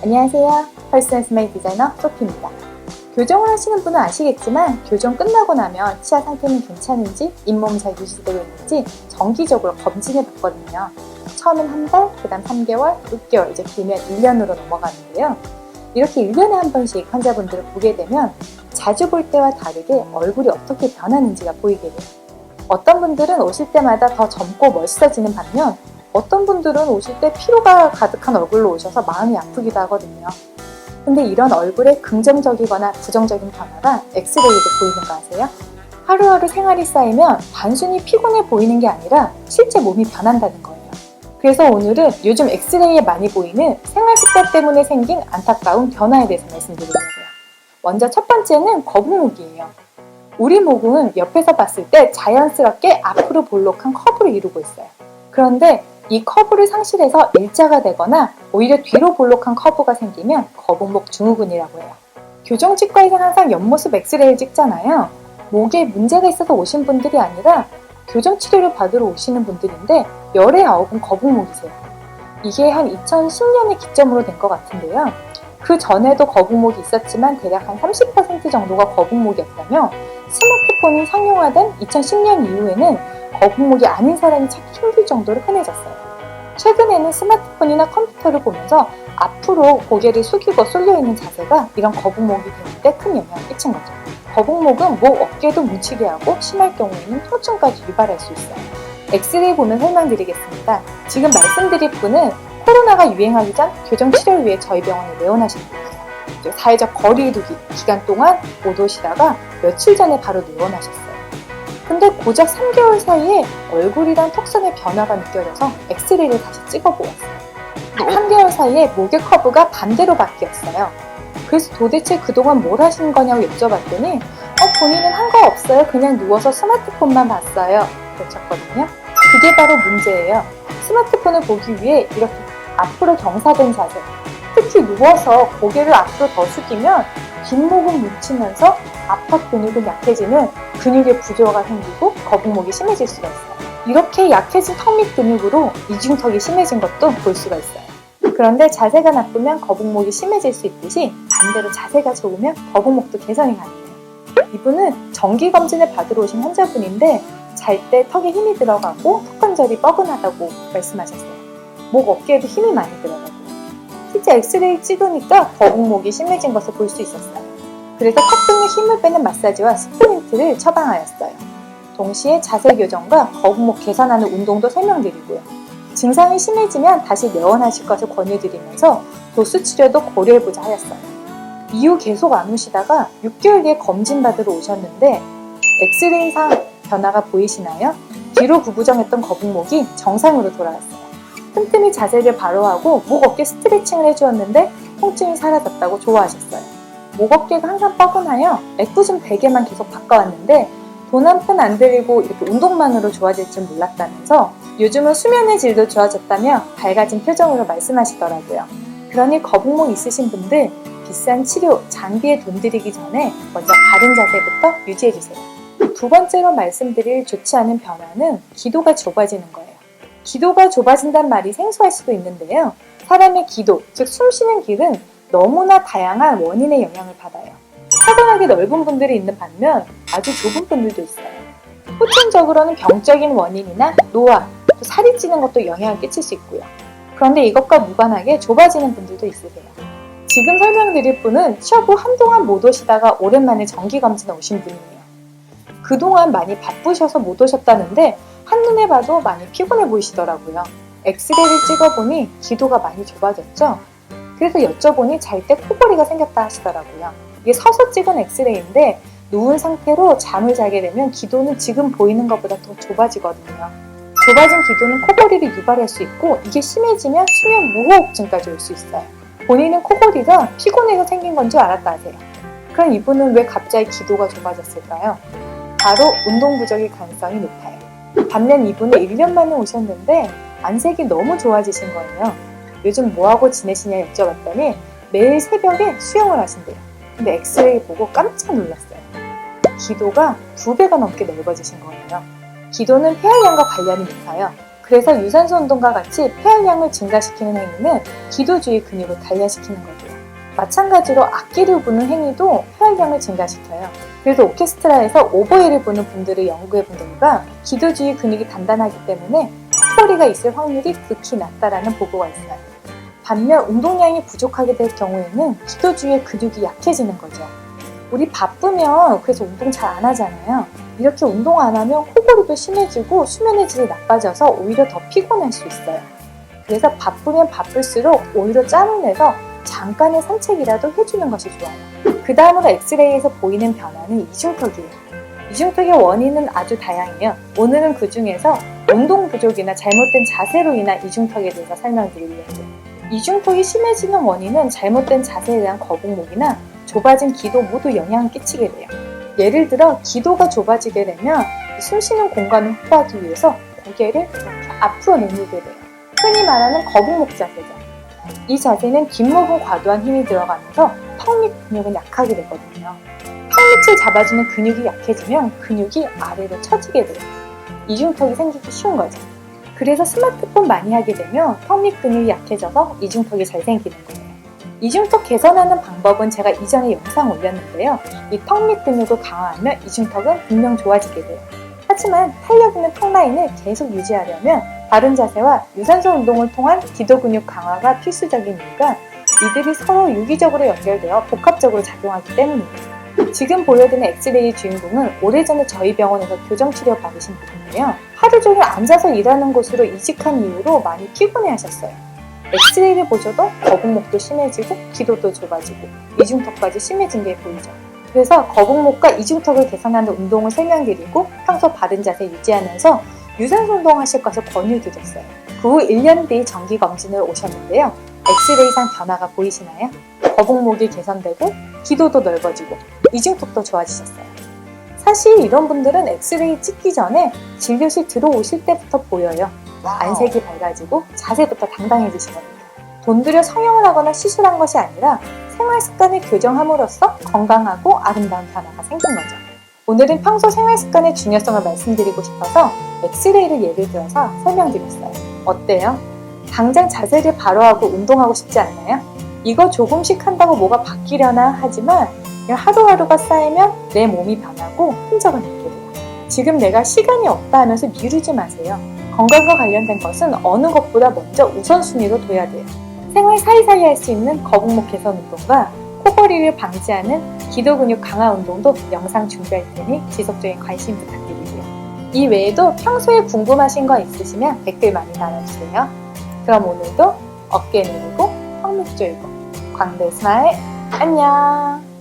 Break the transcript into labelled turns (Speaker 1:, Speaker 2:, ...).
Speaker 1: 안녕하세요. 퍼스널 스마일 디자이너 소피입니다. 교정을 하시는 분은 아시겠지만 교정 끝나고 나면 치아 상태는 괜찮은지, 잇몸이 잘 유지되고 있는지 정기적으로 검진해 봤거든요. 처음엔 한 달, 그 다음 3개월, 6개월, 이제 길면 1년으로 넘어가는데요. 이렇게 1년에 한 번씩 환자분들을 보게 되면 자주 볼 때와 다르게 얼굴이 어떻게 변하는지가 보이게 돼요. 어떤 분들은 오실 때마다 더 젊고 멋있어지는 반면 어떤 분들은 오실 때 피로가 가득한 얼굴로 오셔서 마음이 아프기도 하거든요. 근데 이런 얼굴에 긍정적이거나 부정적인 변화가 엑스레이로 보이는 거 아세요? 하루하루 생활이 쌓이면 단순히 피곤해 보이는 게 아니라 실제 몸이 변한다는 거예요. 그래서 오늘은 요즘 엑스레이에 많이 보이는 생활 습관 때문에 생긴 안타까운 변화에 대해서 말씀드리려고요. 먼저 첫 번째는 거북목이에요. 우리 목은 옆에서 봤을 때 자연스럽게 앞으로 볼록한 커브를 이루고 있어요. 그런데 이 커브를 상실해서 일자가 되거나 오히려 뒤로 볼록한 커브가 생기면 거북목 증후군이라고 해요. 교정치과에서 항상 옆모습 엑스레이를 찍잖아요. 목에 문제가 있어서 오신 분들이 아니라 교정치료를 받으러 오시는 분들인데 열의 9은 거북목이세요. 이게 한 2010년에 기점으로 된 것 같은데요. 그 전에도 거북목이 있었지만 대략 한 30% 정도가 거북목이었다며 스마트폰이 상용화된 2010년 이후에는 거북목이 아닌 사람이 찾기 힘들 정도로 흔해졌어요. 최근에는 스마트폰이나 컴퓨터를 보면서 앞으로 고개를 숙이고 쏠려있는 자세가 이런 거북목이 되는데 큰 영향을 끼친 거죠. 거북목은 목 어깨도 뭉치게 하고 심할 경우에는 통증까지 유발할 수 있어요. 엑스레이 보면 설명드리겠습니다. 지금 말씀드릴 분은 코로나가 유행하기 전 교정치료를 위해 저희 병원에 내원하신 분이에요. 사회적 거리 두기 기간 동안 못 오시다가 며칠 전에 바로 내원하셨어요. 근데 고작 3개월 사이에 얼굴이랑 턱선의 변화가 느껴져서 엑스레이를 다시 찍어보았어요. 3개월 사이에 목의 커브가 반대로 바뀌었어요. 그래서 도대체 그동안 뭘 하신 거냐고 여쭤봤더니 본인은 한 거 없어요. 그냥 누워서 스마트폰만 봤어요. 그러셨거든요. 그게 바로 문제예요. 스마트폰을 보기 위해 이렇게 앞으로 경사된 자세, 특히 누워서 고개를 앞으로 더 숙이면 뒷목은 뭉치면서 앞턱 근육은 약해지는 근육의 부조화가 생기고 거북목이 심해질 수가 있어요. 이렇게 약해진 턱 밑 근육으로 이중턱이 심해진 것도 볼 수가 있어요. 그런데 자세가 나쁘면 거북목이 심해질 수 있듯이 반대로 자세가 좋으면 거북목도 개선이 가능해요. 이분은 정기검진을 받으러 오신 환자분인데 잘 때 턱에 힘이 들어가고 턱 관절이 뻐근하다고 말씀하셨어요. 목 어깨에도 힘이 많이 들어가고요. 실제 엑스레이 찍으니까 거북목이 심해진 것을 볼 수 있었어요. 그래서 턱 근육 힘을 빼는 마사지와 스프린트를 처방하였어요. 동시에 자세 교정과 거북목 개선하는 운동도 설명드리고요. 증상이 심해지면 다시 내원하실 것을 권유드리면서 도수 치료도 고려해보자 하였어요. 이후 계속 안 오시다가 6개월 뒤에 검진 받으러 오셨는데 엑스레이상 변화가 보이시나요? 뒤로 구부정했던 거북목이 정상으로 돌아왔어요. 틈틈이 자세를 바로 하고 목 어깨 스트레칭을 해주었는데 통증이 사라졌다고 좋아하셨어요. 목 어깨가 항상 뻐근하여 애꿎은 베개만 계속 바꿔왔는데 돈 한 푼 안 들이고 이렇게 운동만으로 좋아질 줄 몰랐다면서 요즘은 수면의 질도 좋아졌다며 밝아진 표정으로 말씀하시더라고요. 그러니 거북목 있으신 분들 비싼 치료, 장비에 돈 들이기 전에 먼저 바른 자세부터 유지해주세요. 두 번째로 말씀드릴 좋지 않은 변화는 기도가 좁아지는 거예요. 기도가 좁아진단 말이 생소할 수도 있는데요. 사람의 기도, 즉 숨쉬는 길은 너무나 다양한 원인의 영향을 받아요. 타고나게 넓은 분들이 있는 반면 아주 좁은 분들도 있어요. 후천적으로는 병적인 원인이나 노화, 또 살이 찌는 것도 영향을 끼칠 수 있고요. 그런데 이것과 무관하게 좁아지는 분들도 있으세요. 지금 설명드릴 분은 취업 후 한동안 못 오시다가 오랜만에 정기검진에 오신 분이에요. 그동안 많이 바쁘셔서 못 오셨다는데 한눈에 봐도 많이 피곤해 보이시더라고요. 엑스레이를 찍어보니 기도가 많이 좁아졌죠? 그래서 여쭤보니 잘 때 코골이가 생겼다 하시더라고요. 이게 서서 찍은 엑스레이인데 누운 상태로 잠을 자게 되면 기도는 지금 보이는 것보다 더 좁아지거든요. 좁아진 기도는 코골이를 유발할 수 있고 이게 심해지면 수면 무호흡증까지 올 수 있어요. 본인은 코골이가 피곤해서 생긴 건 줄 알았다 하세요. 그럼 이분은 왜 갑자기 기도가 좁아졌을까요? 바로 운동 부족일 가능성이 높아요. 반면 이분은 1년 만에 오셨는데 안색이 너무 좋아지신 거예요. 요즘 뭐하고 지내시냐 여쭤봤더니 매일 새벽에 수영을 하신대요. 근데 엑스레이 보고 깜짝 놀랐어요. 기도가 2배가 넘게 넓어지신 거예요. 기도는 폐활량과 관련이 높아요. 그래서 유산소 운동과 같이 폐활량을 증가시키는 행위는 기도주의 근육을 단련시키는 거고요. 마찬가지로 악기를 부는 행위도 폐활량을 증가시켜요. 그래서 오케스트라에서 오보에를 부는 분들을 연구해 본 결과 기도주의 근육이 단단하기 때문에 턱걸이가 있을 확률이 극히 낮다라는 보고가 있어요. 반면 운동량이 부족하게 될 경우에는 기도주의 근육이 약해지는 거죠. 우리 바쁘면 그래서 운동 잘 안 하잖아요. 이렇게 운동 안 하면 코골이도 심해지고 수면의 질이 나빠져서 오히려 더 피곤할 수 있어요. 그래서 바쁘면 바쁠수록 오히려 짬을 내서 잠깐의 산책이라도 해주는 것이 좋아요. 그 다음으로 엑스레이에서 보이는 변화는 이중턱이에요. 이중턱의 원인은 아주 다양해요. 오늘은 그 중에서 운동 부족이나 잘못된 자세로 인한 이중턱에 대해서 설명드리려고요. 이중턱이 심해지는 원인은 잘못된 자세에 대한 거북목이나 좁아진 기도 모두 영향을 끼치게 돼요. 예를 들어 기도가 좁아지게 되면 숨쉬는 공간을 확보하기 위해서 고개를 이렇게 앞으로 내밀게 돼요. 흔히 말하는 거북목 자세죠. 이 자세는 뒷목은 과도한 힘이 들어가면서 턱 밑 근육은 약하게 되거든요. 턱 밑을 잡아주는 근육이 약해지면 근육이 아래로 처지게 돼요. 이중턱이 생기기 쉬운 거죠. 그래서 스마트폰 많이 하게 되면 턱 밑 근육이 약해져서 이중턱이 잘 생기는 거예요. 이중턱 개선하는 방법은 제가 이전에 영상 올렸는데요. 이 턱 밑 근육을 강화하면 이중턱은 분명 좋아지게 돼요. 하지만 탄력 있는 턱 라인을 계속 유지하려면 바른 자세와 유산소 운동을 통한 기도 근육 강화가 필수적인 이유가 이들이 서로 유기적으로 연결되어 복합적으로 작용하기 때문이에요. 지금 보여드린 엑스레이 주인공은 오래전에 저희 병원에서 교정치료 받으신 분인데요. 하루 종일 앉아서 일하는 곳으로 이직한 이후로 많이 피곤해하셨어요. 엑스레이를 보셔도 거북목도 심해지고 기도도 좁아지고 이중턱까지 심해진 게 보이죠. 그래서 거북목과 이중턱을 개선하는 운동을 설명드리고 평소 바른 자세 유지하면서 유산소 운동하실 것을 권유드렸어요. 그 후 1년 뒤 정기검진을 오셨는데요. 엑스레이상 변화가 보이시나요? 거북목이 개선되고 기도도 넓어지고 이중턱도 좋아지셨어요. 사실 이런 분들은 엑스레이 찍기 전에 진료실 들어오실 때부터 보여요. 안색이 밝아지고 자세부터 당당해지시거든요. 돈 들여 성형을 하거나 시술한 것이 아니라 생활 습관을 교정함으로써 건강하고 아름다운 변화가 생긴 거죠. 오늘은 평소 생활 습관의 중요성을 말씀드리고 싶어서 엑스레이를 예를 들어서 설명드렸어요. 어때요? 당장 자세를 바로 하고 운동하고 싶지 않나요? 이거 조금씩 한다고 뭐가 바뀌려나 하지만 하루하루가 쌓이면 내 몸이 변하고 흔적을 남게 돼요. 지금 내가 시간이 없다 하면서 미루지 마세요. 건강과 관련된 것은 어느 것보다 먼저 우선순위로 둬야 돼요. 생활 사이사이 할 수 있는 거북목 개선 운동과 코골이를 방지하는 기도 근육 강화 운동도 영상 준비할 테니 지속적인 관심 부탁드리고요. 이 외에도 평소에 궁금하신 거 있으시면 댓글 많이 달아주세요. 그럼 오늘도 어깨 내리고 턱 밑 조이고 광대 스마일 안녕.